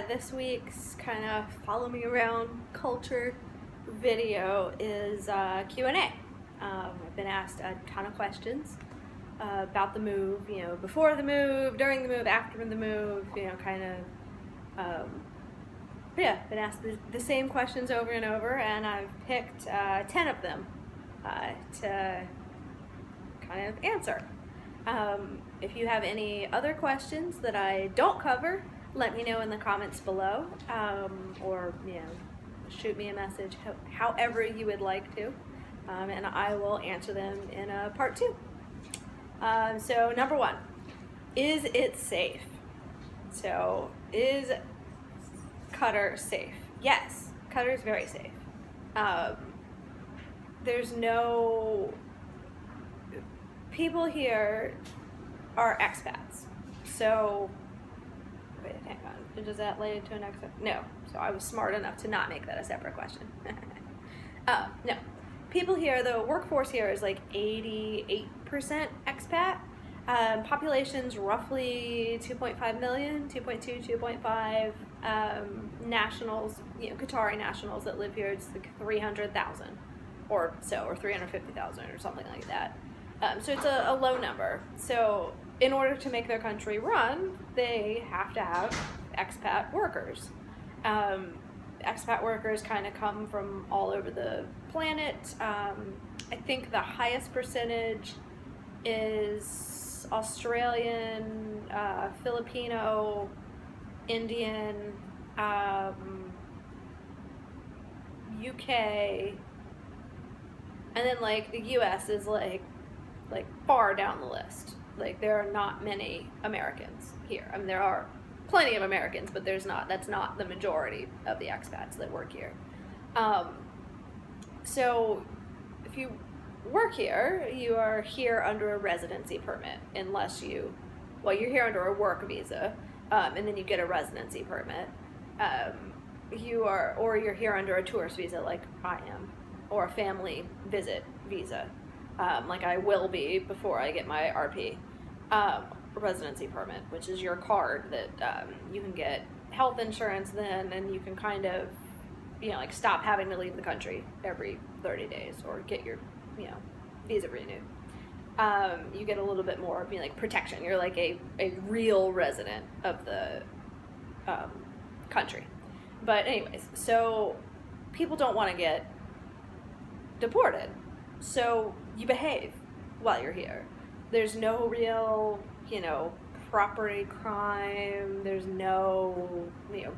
This week's kind of follow me around culture video is Q&A. I've been asked a ton of questions about the move, before the move, during the move, after the move, been asked the same questions over and over, and I've picked 10 of them to kind of answer. If you have any other questions that I don't cover, let me know in the comments below, or shoot me a message however you would like to, and I will answer them in a part 2. So number 1, is it safe? So is Qatar safe? Yes, Qatar is very safe. There's no, people here are expats, so wait, hang on. Does that lead to an expat? No. So I was smart enough to not make that a separate question. No. People here, the workforce here is like 88% expat. Population's roughly 2.5 million, 2.2, 2.5 nationals, Qatari nationals that live here. It's like 300,000 or so, or 350,000 or something like that. So it's a low number. So in order to make their country run, they have to have expat workers. Expat workers kind of come from all over the planet. I think the highest percentage is Australian, Filipino, Indian, UK, and then like the US is like far down the list. Like there are not many Americans here. I mean, there are plenty of Americans, but that's not the majority of the expats that work here. So if you work here, you are here under a residency permit, unless you're here under a work visa, and then you get a residency permit. You're here under a tourist visa like I am, or a family visit visa, like I will be before I get my RP. Residency permit, which is your card that you can get health insurance then, and you can kind of stop having to leave the country every 30 days or get your visa renewed. You get a little bit more protection. You're like a real resident of the country. But anyways, so people don't want to get deported, so you behave while you're here. There's no real property crime. There's no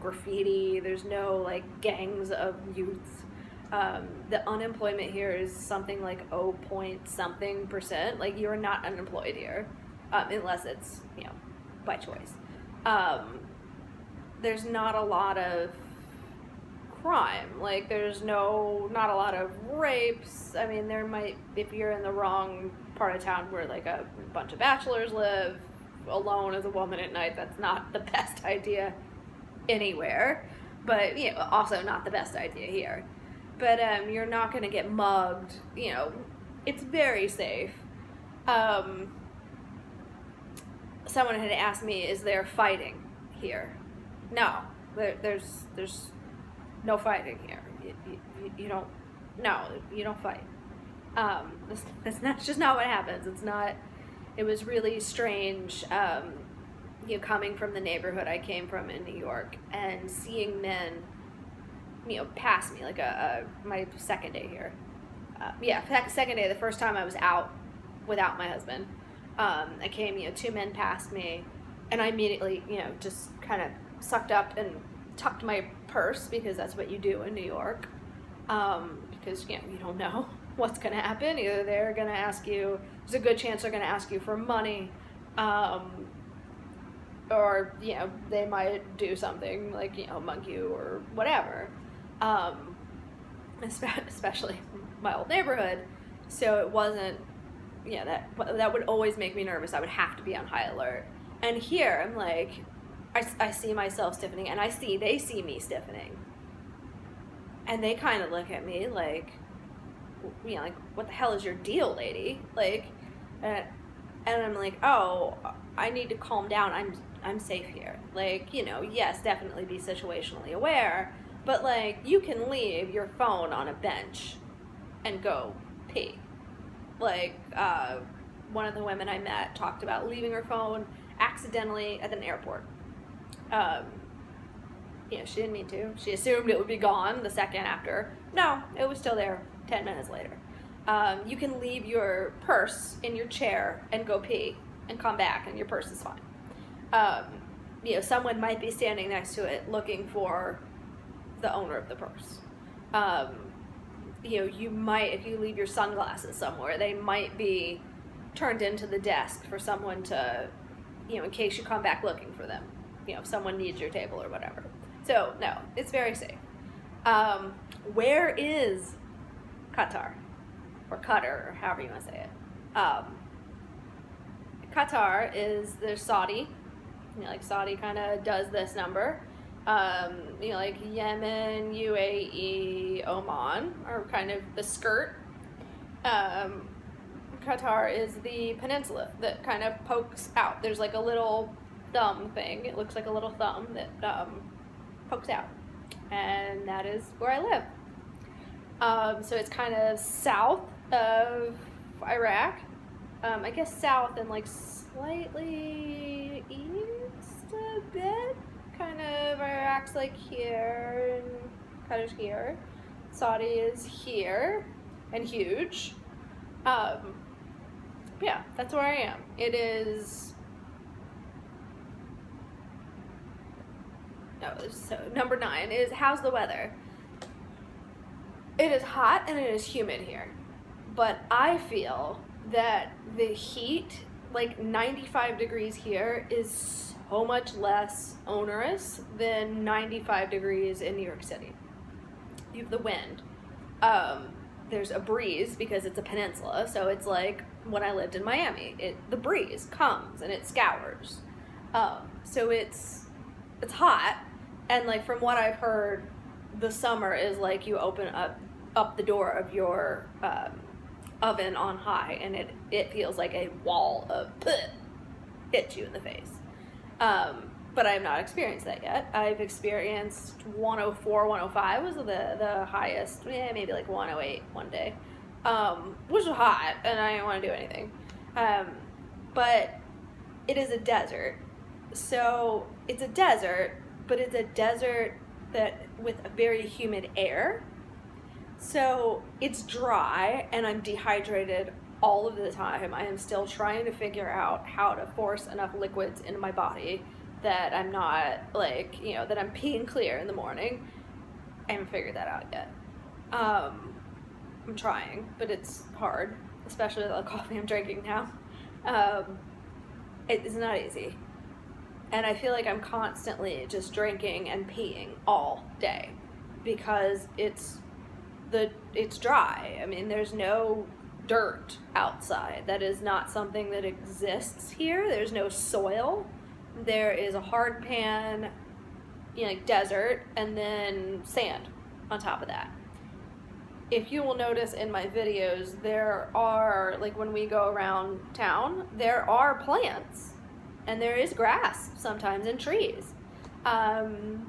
graffiti. There's no gangs of youths. The unemployment here is something like 0 point something percent. Like, you're not unemployed here, unless it's by choice. There's not a lot of crime. There's not a lot of rapes. I mean, there might, if you're in the wrong part of town where a bunch of bachelors live alone as a woman at night, that's not the best idea anywhere, but also not the best idea here. But you're not going to get mugged. It's very safe. Someone had asked me, is there fighting here? No, there's no fighting here. You don't fight. That's just not what happens. It was really strange, coming from the neighborhood I came from in New York and seeing men, pass me, my second day here. Second day, the first time I was out without my husband. I came, 2 men passed me, and I immediately, just kind of sucked up and tucked my purse, because that's what you do in New York, because, you don't know what's going to happen. Either they're going to ask you, there's a good chance they're going to ask you for money, or, they might do something mug you or whatever, especially my old neighborhood. So it wasn't, that would always make me nervous. I would have to be on high alert. And here, I'm like, I see myself stiffening, and they see me stiffening. And they kind of look at me like, what the hell is your deal, lady? and I'm like, oh, I need to calm down. I'm safe here. Like, you know, yes, definitely be situationally aware, but like you can leave your phone on a bench and go pee. Like, one of the women I met talked about leaving her phone accidentally at an airport. You know, she didn't mean to. She assumed it would be gone the second after. No, it was still there 10 minutes later. You can leave your purse in your chair and go pee and come back and your purse is fine. You know, someone might be standing next to it looking for the owner of the purse. You know, you might, if you leave your sunglasses somewhere, they might be turned into the desk for someone to, you know, in case you come back looking for them. You know, if someone needs your table or whatever. So, no, it's very safe. Where is Qatar? Or Qatar, or however you want to say it. Qatar is, there's Saudi. You know, like Saudi kind of does this number. You know, like Yemen, UAE, Oman are kind of the skirt. Qatar is the peninsula that kind of pokes out. There's like a little thumb thing. It looks like a little thumb that pokes out. And that is where I live. So it's kind of south of Iraq. I guess south and like slightly east a bit. Kind of Iraq's like here and Qatar's here. Saudi is here and huge. Yeah, that's where I am. It is. No, so number 9 is how's the weather? It is hot and it is humid here, but I feel that the heat, like 95 degrees here, is so much less onerous than 95 degrees in New York City. You have the wind. There's a breeze because it's a peninsula, so it's like when I lived in Miami. The breeze comes and it scours. So it's hot, and like from what I've heard, the summer is like you open up the door of your oven on high, and it feels like a wall of hits you in the face. But I have not experienced that yet. I've experienced 104, 105 was the highest, maybe like 108 one day, which was hot, and I didn't want to do anything. But it is a desert. So it's a desert, but it's a desert that with a very humid air. So it's dry, and I'm dehydrated all of the time. I am still trying to figure out how to force enough liquids into my body that I'm not, like, you know, that I'm peeing clear in the morning. I haven't figured that out yet. I'm trying, but it's hard, especially the coffee I'm drinking now. It is not easy. And I feel like I'm constantly just drinking and peeing all day because it's dry. I mean, there's no dirt outside. That is not something that exists here. There's no soil. There is a hard pan, you know, like desert, and then sand on top of that. If you will notice in my videos, there are, like when we go around town, there are plants, and there is grass sometimes and trees.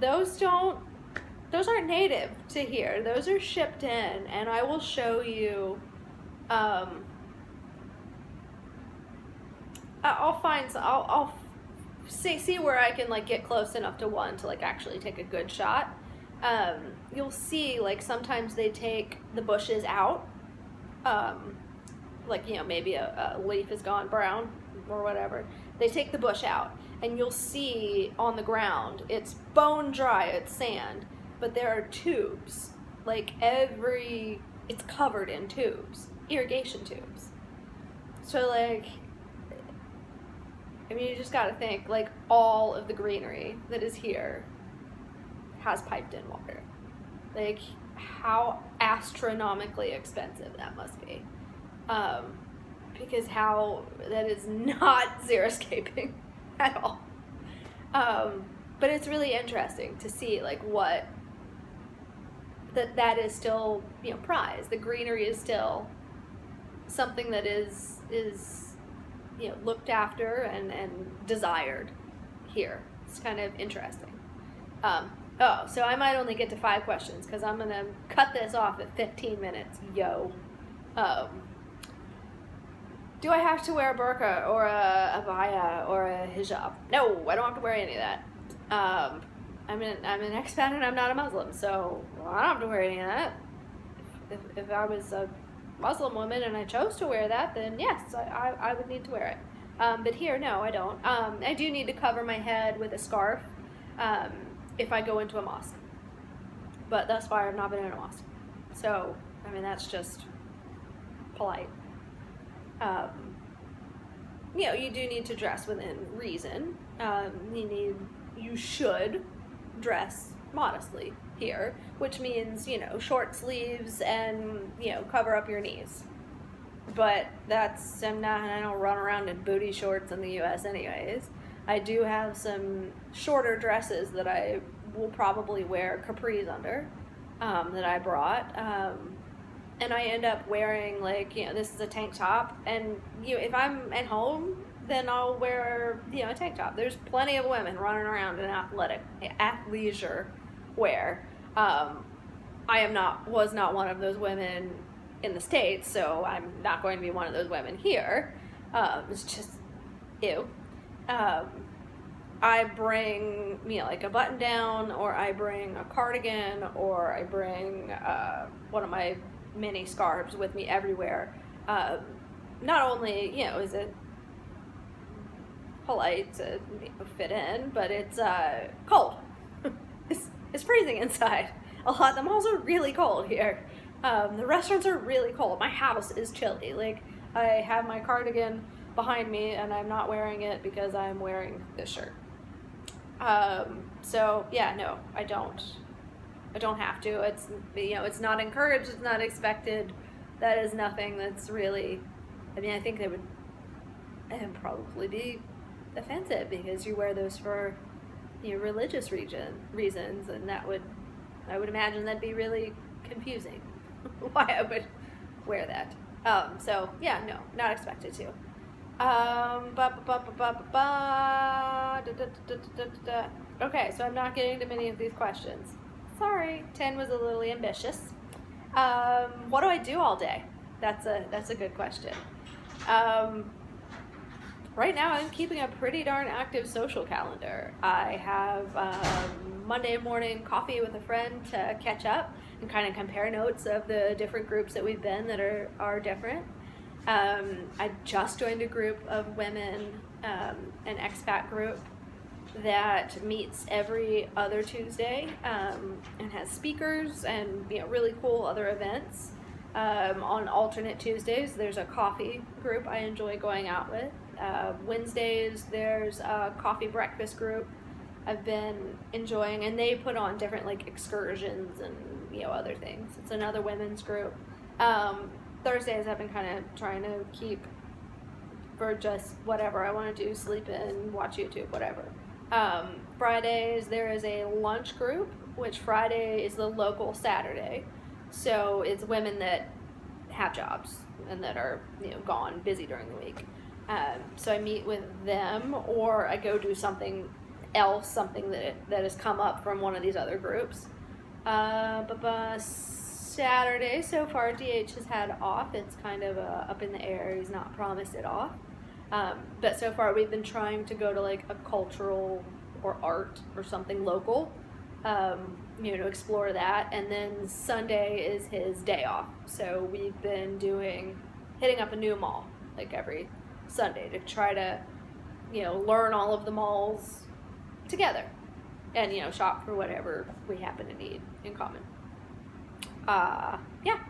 Those aren't native to here. Those are shipped in, and I will show you. I'll see where I can like get close enough to one to like actually take a good shot. You'll see like sometimes they take the bushes out, like, you know, maybe a leaf has gone brown or whatever. They take the bush out, and you'll see on the ground it's bone dry, it's sand, but there are tubes. Like it's covered in tubes, irrigation tubes. So like, I mean, you just gotta think, like, all of the greenery that is here has piped in water. Like, how astronomically expensive that must be. Because that is not xeriscaping at all. But it's really interesting to see, like, what, that is still, you know, prized. The greenery is still something that is looked after and desired here. It's kind of interesting. So I might only get to 5 questions because I'm going to cut this off at 15 minutes. Yo. Do I have to wear a burqa or a abaya or a hijab? No, I don't have to wear any of that. I'm an expat and I'm not a Muslim, so I don't have to wear any of that. If I was a Muslim woman and I chose to wear that, then yes, I would need to wear it. But here, no, I don't. I do need to cover my head with a scarf if I go into a mosque. But thus far, I've not been in a mosque. So, I mean, that's just polite. You do need to dress within reason. You should dress modestly here, which means, short sleeves and, cover up your knees. But I don't run around in booty shorts in the U.S. anyways. I do have some shorter dresses that I will probably wear capris under, that I brought. And I end up wearing, this is a tank top. And, if I'm at home, then I'll wear, a tank top. There's plenty of women running around in athleisure wear. I was not one of those women in the States, so I'm not going to be one of those women here. It's just, ew. I bring, a button down, or I bring a cardigan, or I bring one of my mini scarves with me everywhere. Not only, is it polite to fit in, but it's cold. It's freezing inside. The malls are really cold here. The restaurants are really cold. My house is chilly. I have my cardigan behind me and I'm not wearing it because I'm wearing this shirt. So yeah, no, I don't have to. It's not encouraged. It's not expected. That is nothing that's really, I think it would probably be offensive because you wear those for religious reasons, and I would imagine that'd be really confusing why I would wear that. So yeah, no, not expected to. Okay, so I'm not getting to many of these questions. Sorry, 10 was a little ambitious. What do I do all day? That's a good question. Right now, I'm keeping a pretty darn active social calendar. I have Monday morning coffee with a friend to catch up and kind of compare notes of the different groups that we've been that are different. I just joined a group of women, an expat group that meets every other Tuesday and has speakers and really cool other events. On alternate Tuesdays, there's a coffee group I enjoy going out with. Wednesdays, there's a coffee breakfast group I've been enjoying, and they put on different excursions and other things. It's another women's group. Thursdays, I've been kind of trying to keep for just whatever I want to do, sleep in, watch YouTube, whatever. Fridays, there is a lunch group, which Friday is the local Saturday. So it's women that have jobs and that are, gone, busy during the week. So I meet with them, or I go do something else, something that has come up from one of these other groups. Saturday, so far, DH has had off. It's kind of up in the air. He's not promised it off. But so far, we've been trying to go to a cultural or art or something local, to explore that. And then Sunday is his day off. So we've been hitting up a new mall, every Sunday to try to, learn all of the malls together and, shop for whatever we happen to need in common. Yeah.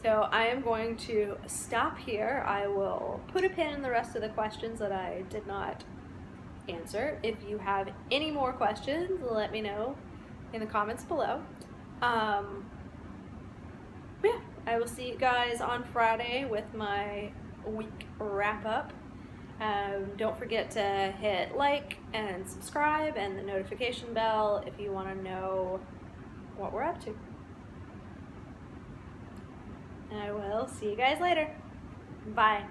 So I am going to stop here. I will put a pin in the rest of the questions that I did not answer. If you have any more questions, let me know in the comments below. Yeah, I will see you guys on Friday with my week wrap up. Don't forget to hit like and subscribe and the notification bell if you want to know what we're up to. And I will see you guys later. Bye.